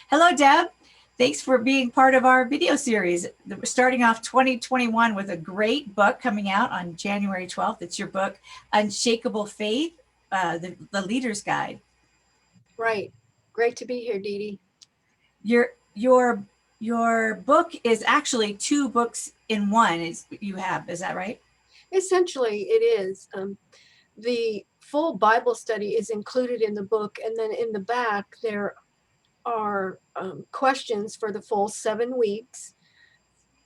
Hello, Deb. Thanks for being part of our video series. We're starting off 2021 with a great book coming out on January 12th. It's your book, Unshakable Faith, the Leader's Guide. Right. Great to be here, Dee Dee. Your your your book is actually two books in one. Is that right? Essentially, it is. The full Bible study is included in the book, and then in the back, there are questions for the full 7 weeks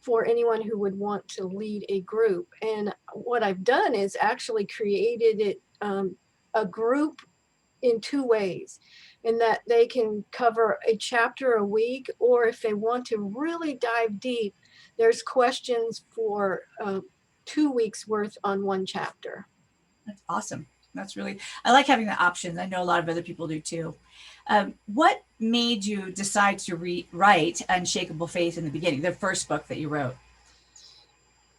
for anyone who would want to lead a group. And what I've done is actually created it a group in two ways, in that they can cover a chapter a week, or if they want to really dive deep, there's questions for 2 weeks worth on one chapter. That's awesome. I like having the options. I know a lot of other people do too. What made you decide to write Unshakable Faith in the beginning, the first book that you wrote?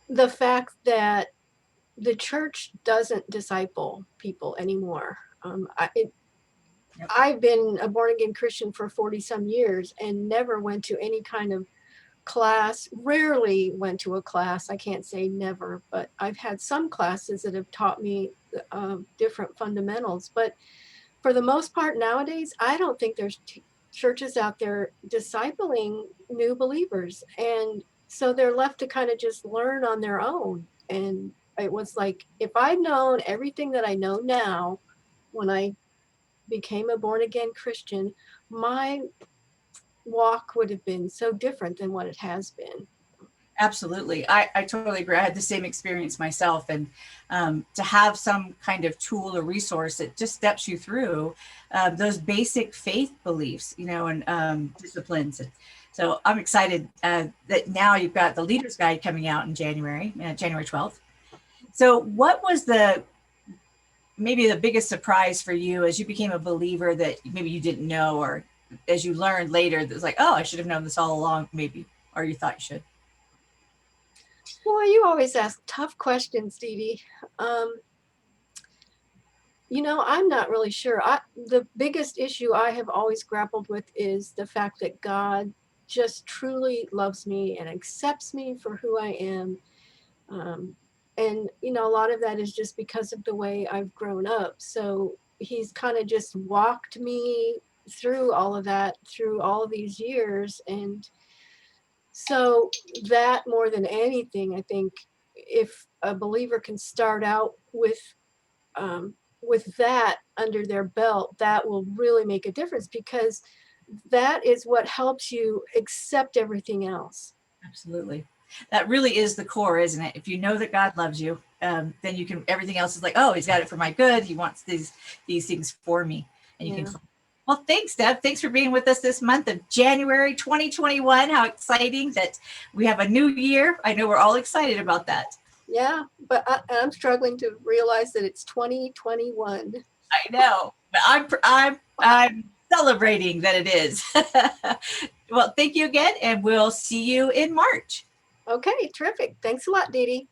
The fact that the church doesn't disciple people anymore. I've been a born again Christian for 40 some years and never went to any kind of class, rarely went to a class. I can't say never, but I've had some classes that have taught me different fundamentals. But for the most part nowadays, I don't think there's churches out there discipling new believers. And so they're left to kind of just learn on their own. And it was like, if I'd known everything that I know now when I became a born again Christian, my walk would have been so different than what it has been. Absolutely. I totally agree. I had the same experience myself. And to have some kind of tool or resource that just steps you through those basic faith beliefs, and disciplines. So I'm excited that now you've got the Leader's Guide coming out in January 12th. So what was maybe the biggest surprise for you as you became a believer that maybe you didn't know, or as you learned later, that was like, oh, I should have known this all along, maybe, or you thought you should? Boy, you always ask tough questions, Dee Dee. I'm not really sure. The biggest issue I have always grappled with is the fact that God just truly loves me and accepts me for who I am. And a lot of that is just because of the way I've grown up. So he's kind of just walked me through all of that, through all of these years. And so that, more than anything, I think if a believer can start out with that under their belt, that will really make a difference, because that is what helps you accept everything else. Absolutely. That really is the core, isn't it? If you know that God loves you, then you can, everything else is like, oh, he's got it for my good. He wants these things for me. And you can. Well, thanks, Deb. Thanks for being with us this month of January 2021. How exciting that we have a new year. I know we're all excited about that. Yeah, but I'm struggling to realize that it's 2021. I know, but I'm celebrating that it is. Well, thank you again, and we'll see you in March. Okay, terrific. Thanks a lot, Dee Dee.